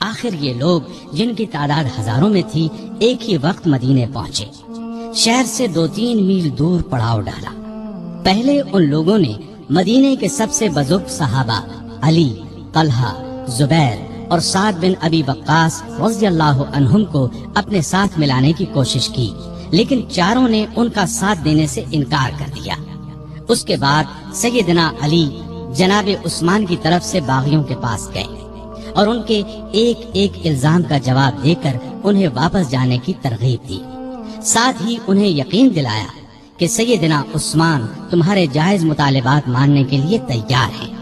آخر یہ لوگ جن کی تعداد ہزاروں میں تھی ایک ہی وقت مدینے پہنچے۔ شہر سے 2-3 میل دور پڑاؤ ڈالا۔ پہلے ان لوگوں نے مدینے کے سب سے بزرگ صحابہ علی، طلحہ، زبیر اور سعد بن ابی وقاص رضی اللہ عنہم کو اپنے ساتھ ملانے کی کوشش کی، لیکن چاروں نے ان کا ساتھ دینے سے انکار کر دیا۔ اس کے بعد سیدنا علی جناب عثمان کی طرف سے باغیوں کے پاس گئے اور ان کے ایک ایک الزام کا جواب دے کر انہیں واپس جانے کی ترغیب دی، ساتھ ہی انہیں یقین دلایا کہ سیدنا عثمان تمہارے جائز مطالبات ماننے کے لیے تیار ہیں۔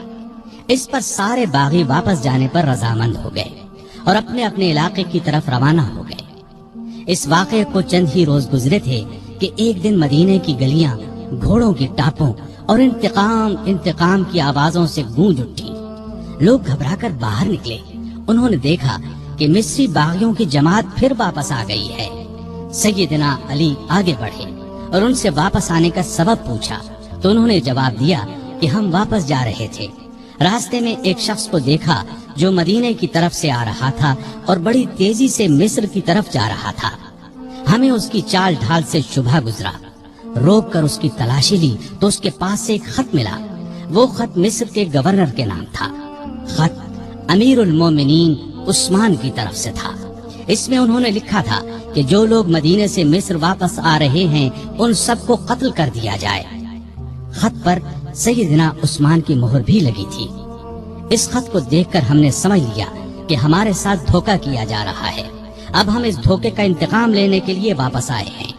اس پر سارے باغی واپس جانے پر رضامند ہو گئے اور اپنے اپنے علاقے کی طرف روانہ ہو گئے۔ اس واقعے کو چند ہی روز گزرے تھے کہ ایک دن مدینے کی گلیاں گھوڑوں کی ٹاپوں اور انتقام کی آوازوں سے گونج اٹھی۔ لوگ گھبرا کر باہر نکلے۔ انہوں نے دیکھا کہ مصری باغیوں کی جماعت پھر واپس آ گئی ہے۔ سیدنا علی آگے بڑھے اور ان سے واپس آنے کا سبب پوچھا تو انہوں نے جواب دیا کہ ہم واپس جا رہے تھے، راستے میں ایک شخص کو دیکھا جو مدینے کی طرف سے آ رہا تھا اور بڑی تیزی سے مصر کی طرف جا رہا تھا۔ ہمیں اس کی چال ڈھال سے شبہ گزرا، روک کر اس کی تلاشی لی تو اس کے پاس سے ایک خط ملا۔ وہ خط مصر کے گورنر کے نام تھا۔ خط امیر المومنین عثمان کی طرف سے تھا۔ اس میں انہوں نے لکھا تھا کہ جو لوگ مدینے سے مصر واپس آ رہے ہیں ان سب کو قتل کر دیا جائے۔ خط پر سیدنا عثمان کی مہر بھی لگی تھی۔ اس خط کو دیکھ کر ہم نے سمجھ لیا کہ ہمارے ساتھ دھوکہ کیا جا رہا ہے۔ اب ہم اس دھوکے کا انتقام لینے کے لیے واپس آئے ہیں۔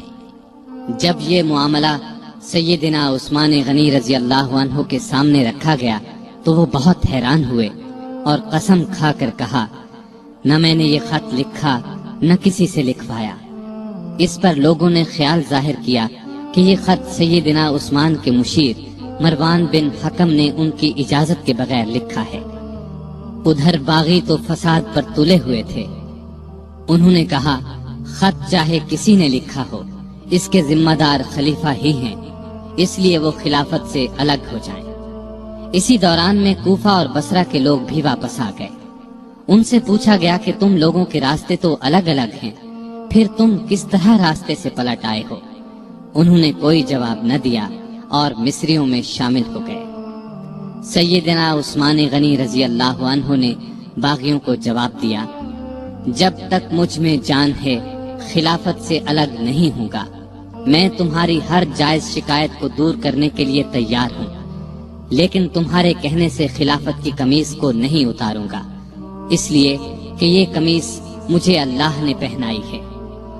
جب یہ معاملہ سیدنا عثمان غنی رضی اللہ عنہ کے سامنے رکھا گیا تو وہ بہت حیران ہوئے اور قسم کھا کر کہا، نہ میں نے یہ خط لکھا نہ کسی سے لکھوایا۔ اس پر لوگوں نے خیال ظاہر کیا کہ یہ خط سیدنا عثمان کے مشیر مروان بن حکم نے ان کی اجازت کے بغیر لکھا ہے۔ ادھر باغی تو فساد پر تلے ہوئے تھے۔ انہوں نے کہا، خط چاہے کسی نے لکھا ہو، اس کے ذمہ دار خلیفہ ہی ہیں، اس لیے وہ خلافت سے الگ ہو جائیں۔ اسی دوران میں کوفہ اور بصرہ کے لوگ بھی واپس آ گئے۔ ان سے پوچھا گیا کہ تم لوگوں کے راستے تو الگ الگ ہیں، پھر تم کس طرح راستے سے پلٹ آئے ہو؟ انہوں نے کوئی جواب نہ دیا اور مصریوں میں شامل ہو گئے۔ سیدنا عثمان غنی رضی اللہ عنہ نے باغیوں کو جواب دیا، جب تک مجھ میں جان ہے خلافت سے الگ نہیں ہوں گا۔ میں تمہاری ہر جائز شکایت کو دور کرنے کے لیے تیار ہوں، لیکن تمہارے کہنے سے خلافت کی قمیص کو نہیں اتاروں گا، اس لیے کہ یہ قمیص مجھے اللہ نے پہنائی ہے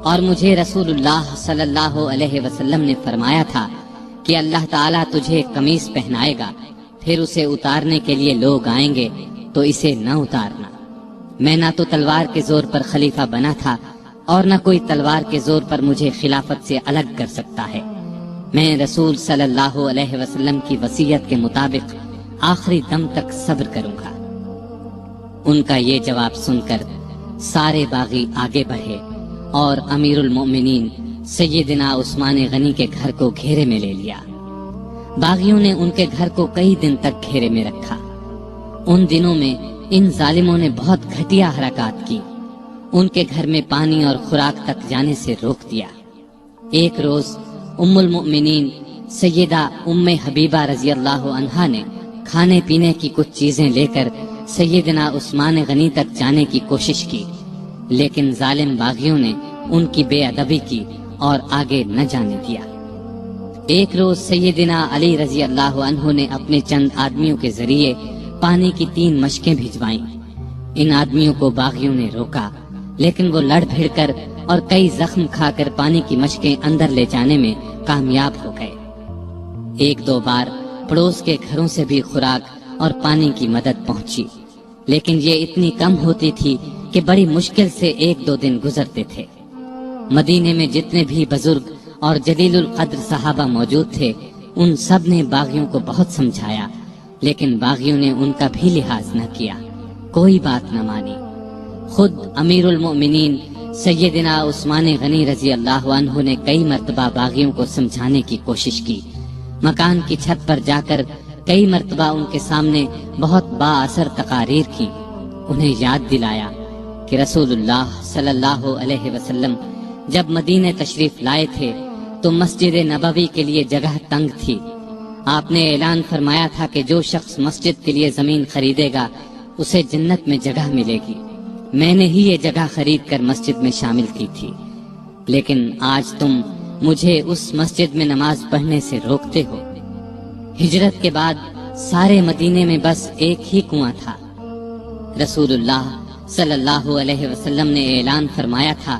اور مجھے رسول اللہ صلی اللہ علیہ وسلم نے فرمایا تھا کہ اللہ تعالیٰ تجھے قمیص پہنائے گا، پھر اسے اتارنے کے لیے لوگ آئیں گے تو اسے نہ اتارنا۔ میں نہ تو تلوار کے زور پر خلیفہ بنا تھا اور نہ کوئی تلوار کے زور پر مجھے خلافت سے الگ کر سکتا ہے۔ میں رسول صلی اللہ علیہ وسلم کی وصیت کے مطابق آخری دم تک صبر کروں گا۔ ان کا یہ جواب سن کر سارے باغی آگے بڑھے اور امیر المؤمنین سیدنا عثمان غنی کے گھر کو گھیرے میں لے لیا۔ باغیوں نے ان کے گھر کو کئی دن تک گھیرے میں رکھا۔ ان دنوں میں ان ظالموں نے بہت گھٹیا حرکات کی، ان کے گھر میں پانی اور خوراک تک جانے سے روک دیا۔ ایک روز ام المؤمنین سیدہ ام حبیبہ رضی اللہ عنہا نے کھانے پینے کی کچھ چیزیں لے کر سیدنا عثمان غنی تک جانے کی کوشش کی، لیکن ظالم باغیوں نے ان کی بے ادبی کی اور آگے نہ جانے دیا۔ ایک روز سیدنا علی رضی اللہ عنہ نے اپنے چند آدمیوں کے ذریعے پانی کی 3 مشکیں بھجوائیں۔ ان آدمیوں کو باغیوں نے روکا، لیکن وہ لڑ بھیڑ کر اور کئی زخم کھا کر پانی کی مشکیں اندر لے جانے میں کامیاب ہو گئے۔ 1-2 بار پڑوس کے گھروں سے بھی خوراک اور پانی کی مدد پہنچی، لیکن یہ اتنی کم ہوتی تھی کہ بڑی مشکل سے 1-2 دن گزرتے تھے۔ مدینے میں جتنے بھی بزرگ اور جلیل القدر صحابہ موجود تھے، ان سب نے باغیوں کو بہت سمجھایا، لیکن باغیوں نے ان کا بھی لحاظ نہ کیا، کوئی بات نہ مانی۔ خود امیر المؤمنین سیدنا عثمان غنی رضی اللہ عنہ نے کئی مرتبہ باغیوں کو سمجھانے کی کوشش کی، مکان کی چھت پر جا کر کئی مرتبہ ان کے سامنے بہت با اثر تقاریر کی، انہیں یاد دلایا کہ رسول اللہ صلی اللہ علیہ وسلم جب مدینہ تشریف لائے تھے تو مسجد نبوی کے لیے جگہ تنگ تھی۔ آپ نے اعلان فرمایا تھا کہ جو شخص مسجد کے لیے زمین خریدے گا اسے جنت میں جگہ ملے گی۔ میں نے ہی یہ جگہ خرید کر مسجد میں شامل کی تھی، لیکن آج تم مجھے اس مسجد میں نماز پڑھنے سے روکتے ہو۔ ہجرت کے بعد سارے مدینے میں بس ایک ہی کنواں تھا۔ رسول اللہ صلی اللہ علیہ وسلم نے اعلان فرمایا تھا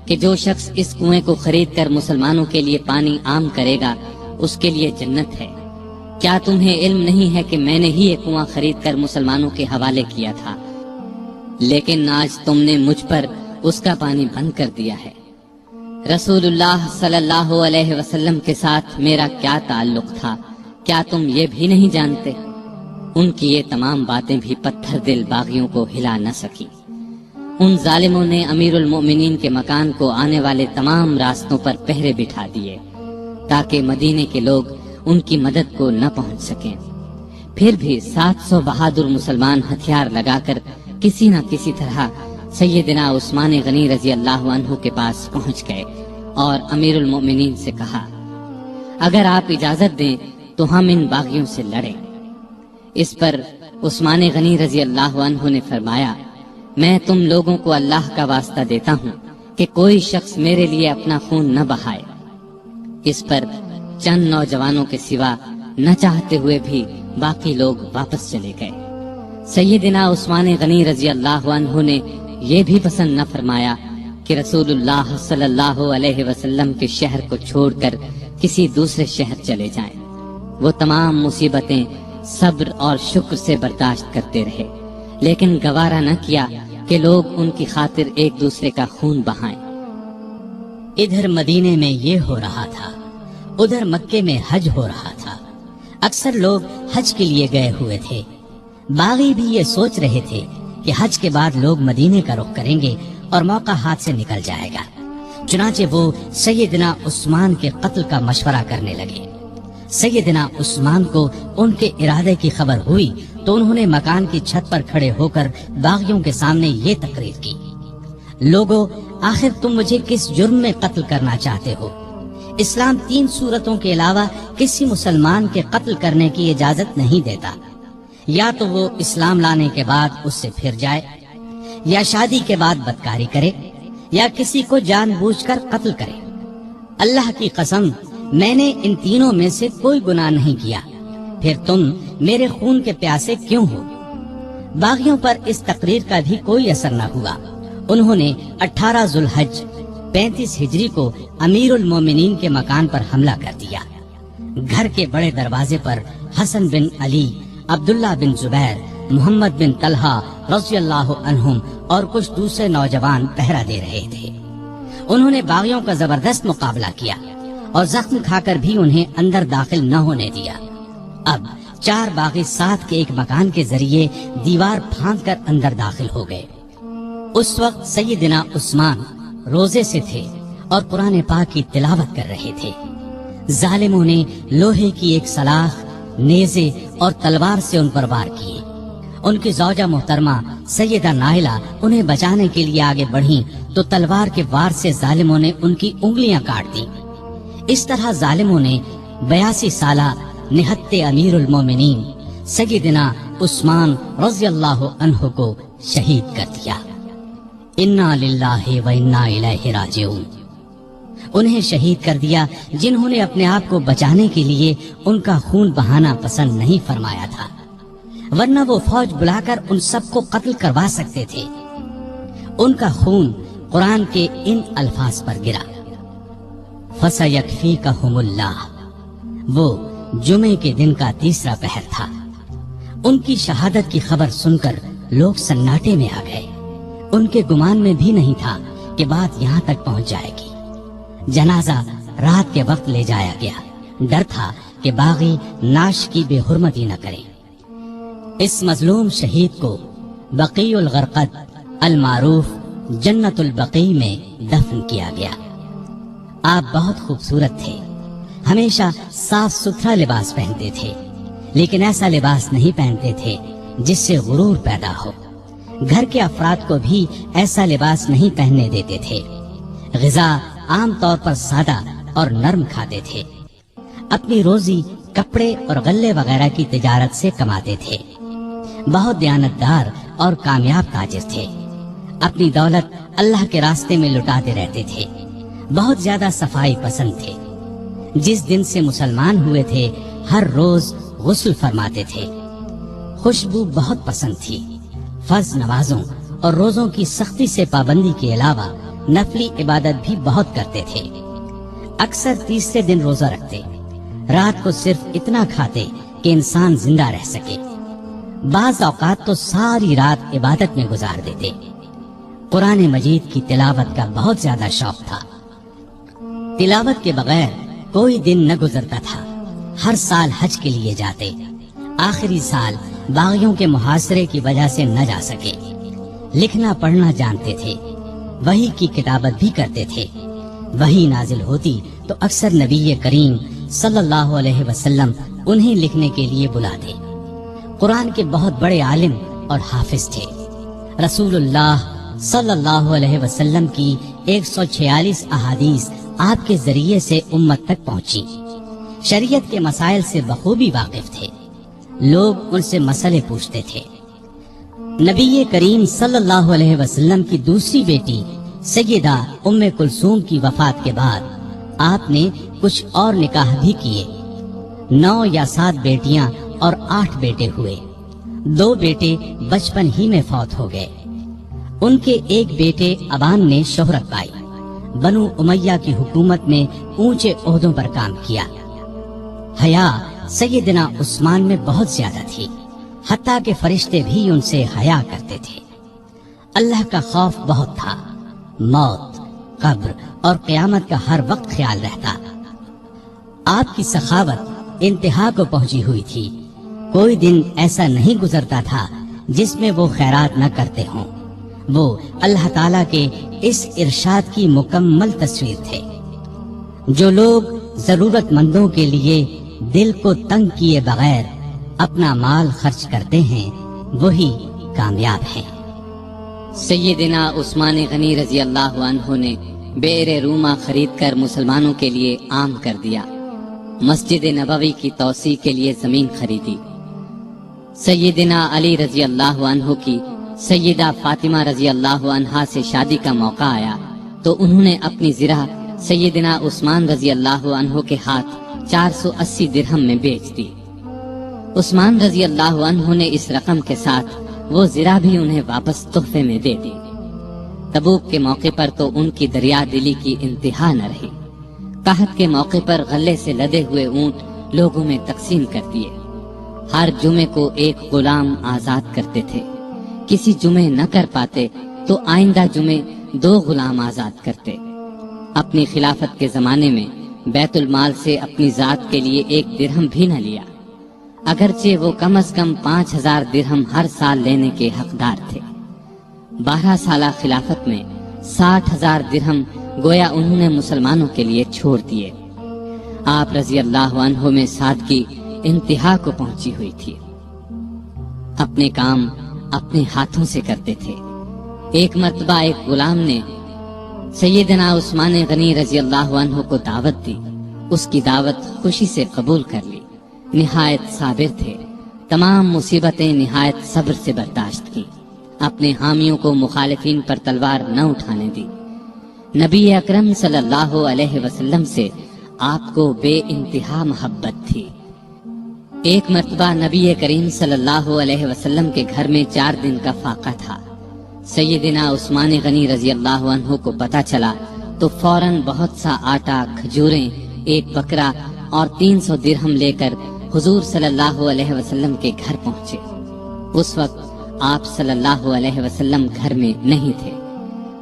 کہ جو شخص اس کنویں کو خرید کر مسلمانوں کے لیے پانی عام کرے گا اس کے لیے جنت ہے۔ کیا تمہیں علم نہیں ہے کہ میں نے ہی یہ کنواں خرید کر مسلمانوں کے حوالے کیا تھا، لیکن آج تم نے مجھ پر اس کا پانی بند کر دیا ہے۔ رسول اللہ صلی اللہ علیہ وسلم کے ساتھ میرا کیا تعلق تھا، کیا تم یہ بھی نہیں جانتے؟ ان کی یہ تمام باتیں بھی پتھر دل باغیوں کو ہلا نہ سکی۔ ان ظالموں نے امیر المؤمنین کے مکان کو آنے والے تمام راستوں پر پہرے بٹھا دیے تاکہ مدینے کے لوگ ان کی مدد کو نہ پہنچ سکیں۔ پھر بھی 700 بہادر مسلمان ہتھیار لگا کر کسی نہ کسی طرح سیدنا عثمان غنی رضی اللہ عنہ کے پاس پہنچ گئے اور امیر المؤمنین سے کہا، اگر آپ اجازت دیں تو ہم ان باغیوں سے لڑیں۔ اس پر عثمان غنی رضی اللہ عنہ نے فرمایا، میں تم لوگوں کو اللہ کا واسطہ دیتا ہوں کہ کوئی شخص میرے لیے اپنا خون نہ بہائے۔ اس پر چند نوجوانوں کے سوا نہ چاہتے ہوئے بھی باقی لوگ واپس چلے گئے۔ سیدنا عثمان غنی رضی اللہ عنہ نے یہ بھی پسند نہ فرمایا کہ رسول اللہ صلی اللہ علیہ وسلم کے شہر کو چھوڑ کر کسی دوسرے شہر چلے جائیں۔ وہ تمام مصیبتیں صبر اور شکر سے برداشت کرتے رہے، لیکن گوارا نہ کیا کہ لوگ ان کی خاطر ایک دوسرے کا خون بہائیں۔ ادھر مدینے میں یہ ہو رہا تھا، ادھر مکے میں حج ہو رہا تھا۔ اکثر لوگ حج کے لیے گئے ہوئے تھے۔ باغی بھی یہ سوچ رہے تھے کہ حج کے بعد لوگ مدینے کا رخ کریں گے اور موقع ہاتھ سے نکل جائے گا۔ چنانچہ وہ سیدنا عثمان کے قتل کا مشورہ کرنے لگے۔ سیدنا عثمان کو ان کے ارادے کی خبر ہوئی تو انہوں نے مکان کی چھت پر کھڑے ہو کر باغیوں کے سامنے یہ تقریر کی، لوگو، آخر تم مجھے کس جرم میں قتل کرنا چاہتے ہو؟ اسلام 3 صورتوں کے علاوہ کسی مسلمان کے قتل کرنے کی اجازت نہیں دیتا۔ یا تو وہ اسلام لانے کے بعد اس سے پھر جائے، یا شادی کے بعد بدکاری کرے، یا کسی کو جان بوجھ کر قتل کرے۔ اللہ کی قسم، میں نے ان تینوں میں سے کوئی گناہ نہیں کیا، پھر تم میرے خون کے پیاسے کیوں ہو؟ باغیوں پر اس تقریر کا بھی کوئی اثر نہ ہوا۔ انہوں نے 18 ذوالحج 35 ہجری کو امیر المومنین کے مکان پر حملہ کر دیا۔ گھر کے بڑے دروازے پر حسن بن علی، عبداللہ بن زبیر، محمد بن طلحہ رضی اللہ عنہم اور کچھ دوسرے نوجوان پہرا دے رہے تھے۔ انہوں نے باغیوں کا زبردست مقابلہ کیا اور زخم کھا کر بھی انہیں اندر داخل نہ ہونے دیا۔ اب 4 باغی ساتھ کے ایک مکان کے ذریعے دیوار پھاند کر اندر داخل ہو گئے۔ اس وقت سیدنا عثمان روزے سے تھے اور قرآن پاک کی تلاوت کر رہے تھے۔ ظالموں نے لوہے کی ایک سلاخ، نیزے اور تلوار سے ان پر وار کیے۔ ان کی زوجہ محترمہ سیدہ نائلہ انہیں بچانے کے لیے آگے بڑھیں تو تلوار کے وار سے ظالموں نے ان کی انگلیاں کاٹ دیں۔ اس طرح ظالموں نے 82 سالہ نہتے امیر المومنین سیدنا عثمان رضی اللہ عنہ کو شہید کر دیا۔ انا للہ و انا الیہ راجعون۔ انہیں شہید کر دیا جنہوں نے اپنے آپ کو بچانے کے لیے ان کا خون بہانا پسند نہیں فرمایا تھا، ورنہ وہ فوج بلا کر ان سب کو قتل کروا سکتے تھے۔ ان کا خون قرآن کے ان الفاظ پر گرا، فَسَيَكْفِيكَهُمُ اللَّهُ۔ وہ جمعے کے دن کا تیسرا پہر تھا۔ ان کی شہادت کی خبر سن کر لوگ سناٹے میں آ گئے۔ ان کے گمان میں بھی نہیں تھا کہ بات یہاں تک پہنچ جائے گی۔ جنازہ رات کے وقت لے جایا گیا، ڈر تھا کہ باغی ناش کی بے حرمتی نہ کریں۔ اس مظلوم شہید کو بقیع الغرقد المعروف جنت البقیع میں دفن کیا گیا۔ آپ بہت خوبصورت تھے، ہمیشہ صاف ستھرا لباس پہنتے تھے، لیکن ایسا لباس نہیں پہنتے تھے جس سے غرور پیدا ہو۔ گھر کے افراد کو بھی ایسا لباس نہیں پہننے دیتے تھے۔ غذا عام طور پر سادہ اور نرم کھاتے تھے۔ اپنی روزی کپڑے اور غلے وغیرہ کی تجارت سے کماتے تھے۔ بہت دیانتدار اور کامیاب تاجر تھے۔ اپنی دولت اللہ کے راستے میں لٹاتے رہتے تھے۔ بہت زیادہ صفائی پسند تھے۔ جس دن سے مسلمان ہوئے تھے ہر روز غسل فرماتے تھے۔ خوشبو بہت پسند تھی۔ فرض نمازوں اور روزوں کی سختی سے پابندی کے علاوہ نفلی عبادت بھی بہت کرتے تھے۔ اکثر تیسرے دن روزہ رکھتے۔ رات کو صرف اتنا کھاتے کہ انسان زندہ رہ سکے۔ بعض اوقات تو ساری رات عبادت میں گزار دیتے۔ قرآن مجید کی تلاوت کا بہت زیادہ شوق تھا۔ تلاوت کے بغیر کوئی دن نہ گزرتا تھا۔ ہر سال حج کے لیے جاتے۔ آخری سال باغیوں کے محاصرے کی وجہ سے نہ جا سکے۔ لکھنا پڑھنا جانتے تھے۔ وحی کی کتابت بھی کرتے تھے۔ وحی نازل ہوتی تو اکثر نبی کریم صلی اللہ علیہ وسلم انہیں لکھنے کے لیے بلاتے۔ قرآن کے بہت بڑے عالم اور حافظ تھے۔ رسول اللہ صلی اللہ علیہ وسلم کی 146 احادیث آپ کے ذریعے سے امت تک پہنچی۔ شریعت کے مسائل سے بخوبی واقف تھے۔ لوگ ان سے مسئلے پوچھتے تھے۔ نبی کریم صلی اللہ علیہ وسلم کی دوسری بیٹی سیدہ ام کلثوم کی وفات کے بعد آپ نے کچھ اور نکاح بھی کیے۔ 9 یا 7 بیٹیاں اور 8 بیٹے ہوئے۔ 2 بیٹے بچپن ہی میں فوت ہو گئے۔ ان کے ایک بیٹے ابان نے شہرت پائی۔ بنو امیہ کی حکومت میں اونچے عہدوں پر کام کیا۔ حیا سیدنا عثمان میں بہت زیادہ تھی، حتیٰ کہ فرشتے بھی ان سے حیا کرتے تھے۔ اللہ کا خوف بہت تھا۔ موت، قبر اور قیامت کا ہر وقت خیال رہتا۔ آپ کی سخاوت انتہا کو پہنچی ہوئی تھی۔ کوئی دن ایسا نہیں گزرتا تھا جس میں وہ خیرات نہ کرتے ہوں۔ وہ اللہ تعالیٰ کے اس ارشاد کی مکمل تصویر تھے۔ جو لوگ ضرورت مندوں کے لیے دل کو تنگ کیے بغیر اپنا مال خرچ کرتے ہیں وہی کامیاب ہیں۔ سیدنا عثمان غنی رضی اللہ عنہ نے بئر روما خرید کر مسلمانوں کے لیے عام کر دیا۔ مسجد نبوی کی توسیع کے لیے زمین خریدی۔ سیدنا علی رضی اللہ عنہ کی سیدہ فاطمہ رضی اللہ عنہا سے شادی کا موقع آیا تو انہوں نے اپنی زرہ سیدنا عثمان رضی اللہ عنہ کے ہاتھ 480 درہم میں بیچ دی۔ عثمان رضی اللہ عنہ نے اس رقم کے ساتھ وہ زرہ بھی انہیں واپس تحفے میں دے دی۔ تبوک کے موقع پر تو ان کی دریا دلی کی انتہا نہ رہی۔ قحط کے موقع پر غلے سے لدے ہوئے اونٹ لوگوں میں تقسیم کر دیے۔ ہر جمعے کو ایک غلام آزاد کرتے تھے۔ کسی جمعے نہ کر پاتے تو آئندہ جمعے 2 غلام آزاد کرتے۔ اپنی خلافت کے زمانے میں بیت المال سے اپنی ذات کے لیے 1 درہم بھی نہ لیا، اگرچہ وہ کم از کم 5000 درہم ہر سال لینے کے حقدار تھے۔ 12 سالہ خلافت میں 60,000 درہم گویا انہوں نے مسلمانوں کے لیے چھوڑ دیے۔ آپ رضی اللہ عنہ میں سادگی انتہا کو پہنچی ہوئی تھی۔ اپنے کام اپنے ہاتھوں سے کرتے تھے۔ ایک مرتبہ ایک غلام نے سیدنا عثمان غنی رضی اللہ عنہ کو دعوت دی۔ اس کی دعوت خوشی سے قبول کر لی۔ نہایت صابر تھے۔ تمام مصیبتیں نہایت صبر سے برداشت کی۔ اپنے حامیوں کو مخالفین پر تلوار نہ اٹھانے دی۔ نبی اکرم صلی اللہ علیہ وسلم سے آپ کو بے انتہا محبت تھی۔ ایک مرتبہ نبی کریم صلی اللہ علیہ وسلم کے گھر میں 4 دن کا فاقہ تھا۔ سیدنا عثمان غنی رضی اللہ عنہ کو پتہ چلا تو فوراً بہت سا آٹا، کھجوریں، 1 بکرا اور 300 درہم لے کر حضور صلی اللہ علیہ وسلم کے گھر پہنچے۔ اس وقت آپ صلی اللہ علیہ وسلم گھر میں نہیں تھے۔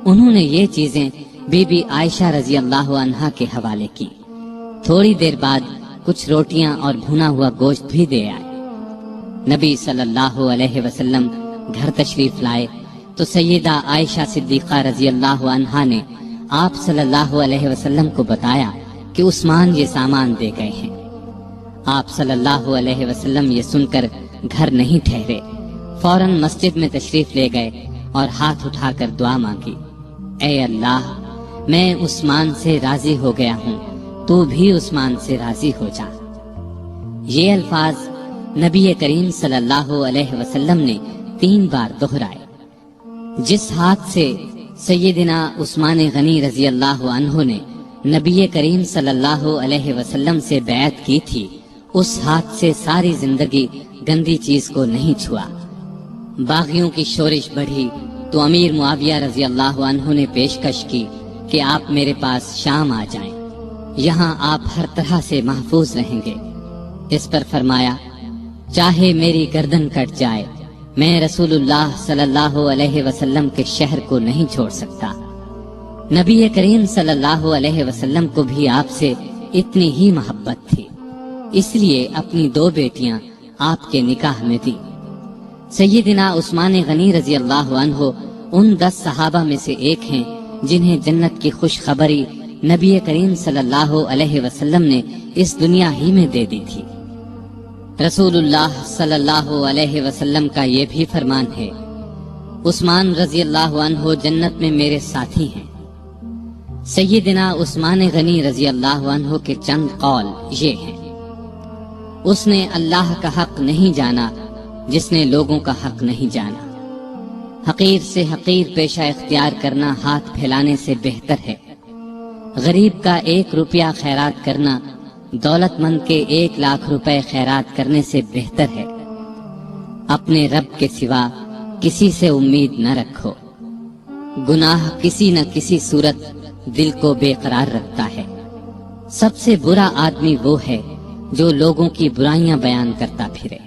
انہوں نے یہ چیزیں بی بی عائشہ رضی اللہ عنہا کے حوالے کی۔ تھوڑی دیر بعد کچھ روٹیاں اور بھنا ہوا گوشت بھی دے آئے۔ نبی صلی اللہ علیہ وسلم گھر تشریف لائے تو سیدہ عائشہ صدیقہ رضی اللہ عنہا نے آپ صلی اللہ علیہ وسلم کو بتایا کہ عثمان یہ سامان دے گئے ہیں۔ آپ صلی اللہ علیہ وسلم یہ سن کر گھر نہیں ٹھہرے، فوراً مسجد میں تشریف لے گئے اور ہاتھ اٹھا کر دعا مانگی، اے اللہ، میں عثمان سے راضی ہو گیا ہوں، تو بھی عثمان سے راضی ہو جا۔ یہ الفاظ نبی کریم صلی اللہ علیہ وسلم نے 3 بار دہرائے۔ جس ہاتھ سے سیدنا عثمان غنی رضی اللہ عنہ نے نبی کریم صلی اللہ علیہ وسلم سے بیعت کی تھی، اس ہاتھ سے ساری زندگی گندی چیز کو نہیں چھوا۔ باغیوں کی شورش بڑھی تو امیر معاویہ رضی اللہ عنہ نے پیشکش کی کہ آپ میرے پاس شام آ جائیں، یہاں آپ ہر طرح سے محفوظ رہیں گے۔ اس پر فرمایا، چاہے میری گردن کٹ جائے، میں رسول اللہ صلی اللہ علیہ وسلم کے شہر کو نہیں چھوڑ سکتا۔ نبی کریم صلی اللہ علیہ وسلم کو بھی آپ سے اتنی ہی محبت تھی، اس لیے اپنی 2 بیٹیاں آپ کے نکاح میں دی۔ سیدنا عثمان غنی رضی اللہ عنہ ان 10 صحابہ میں سے ایک ہیں جنہیں جنت کی خوشخبری نبی کریم صلی اللہ علیہ وسلم نے اس دنیا ہی میں دے دی تھی۔ رسول اللہ صلی اللہ علیہ وسلم کا یہ بھی فرمان ہے، عثمان رضی اللہ عنہ جنت میں میرے ساتھی ہیں۔ سیدنا عثمان غنی رضی اللہ عنہ کے چند قول یہ ہیں، اس نے اللہ کا حق نہیں جانا جس نے لوگوں کا حق نہیں جانا۔ حقیر سے حقیر پیشہ اختیار کرنا ہاتھ پھیلانے سے بہتر ہے۔ غریب کا 1 روپیہ خیرات کرنا دولت مند کے 1 لاکھ روپے خیرات کرنے سے بہتر ہے۔ اپنے رب کے سوا کسی سے امید نہ رکھو، گناہ کسی نہ کسی صورت دل کو بے قرار رکھتا ہے۔ سب سے برا آدمی وہ ہے جو لوگوں کی برائیاں بیان کرتا پھرے۔